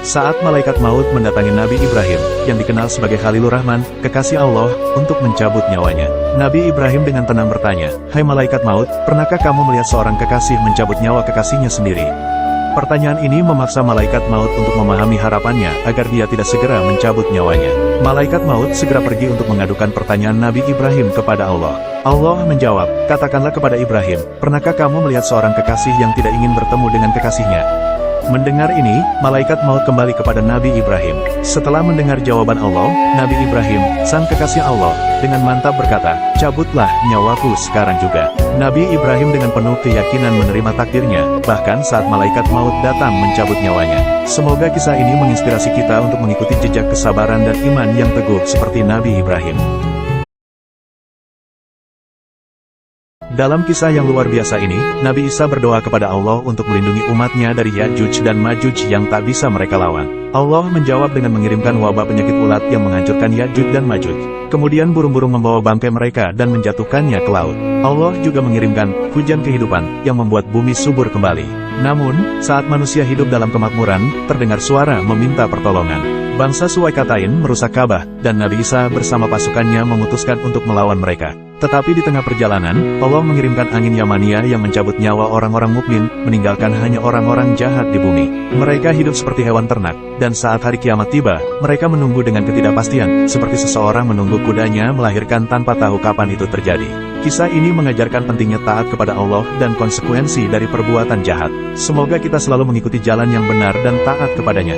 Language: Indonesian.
Saat malaikat maut mendatangi Nabi Ibrahim, yang dikenal sebagai Khalilur Rahman, kekasih Allah, untuk mencabut nyawanya. Nabi Ibrahim dengan tenang bertanya, "Hai malaikat maut, pernahkah kamu melihat seorang kekasih mencabut nyawa kekasihnya sendiri?" Pertanyaan ini memaksa malaikat maut untuk memahami harapannya agar dia tidak segera mencabut nyawanya. Malaikat maut segera pergi untuk mengadukan pertanyaan Nabi Ibrahim kepada Allah. Allah menjawab, "Katakanlah kepada Ibrahim, pernahkah kamu melihat seorang kekasih yang tidak ingin bertemu dengan kekasihnya?" Mendengar ini, malaikat maut kembali kepada Nabi Ibrahim. Setelah mendengar jawaban Allah, Nabi Ibrahim, sang kekasih Allah, dengan mantap berkata, "Cabutlah nyawaku sekarang juga." Nabi Ibrahim dengan penuh keyakinan menerima takdirnya, bahkan saat malaikat maut datang mencabut nyawanya. Semoga kisah ini menginspirasi kita untuk mengikuti jejak kesabaran dan iman yang teguh seperti Nabi Ibrahim. Dalam kisah yang luar biasa ini, Nabi Isa berdoa kepada Allah untuk melindungi umatnya dari Ya'juj dan Ma'juj yang tak bisa mereka lawan. Allah menjawab dengan mengirimkan wabah penyakit ulat yang menghancurkan Ya'juj dan Ma'juj. Kemudian burung-burung membawa bangkai mereka dan menjatuhkannya ke laut. Allah juga mengirimkan hujan kehidupan yang membuat bumi subur kembali. Namun, saat manusia hidup dalam kemakmuran, terdengar suara meminta pertolongan. Bangsa Suwaikatain merusak Ka'bah, dan Nabi Isa bersama pasukannya memutuskan untuk melawan mereka. Tetapi di tengah perjalanan, Allah mengirimkan angin Yamania yang mencabut nyawa orang-orang mukmin, meninggalkan hanya orang-orang jahat di bumi. Mereka hidup seperti hewan ternak, dan saat hari kiamat tiba, mereka menunggu dengan ketidakpastian, seperti seseorang menunggu kudanya melahirkan tanpa tahu kapan itu terjadi. Kisah ini mengajarkan pentingnya taat kepada Allah dan konsekuensi dari perbuatan jahat. Semoga kita selalu mengikuti jalan yang benar dan taat kepadanya.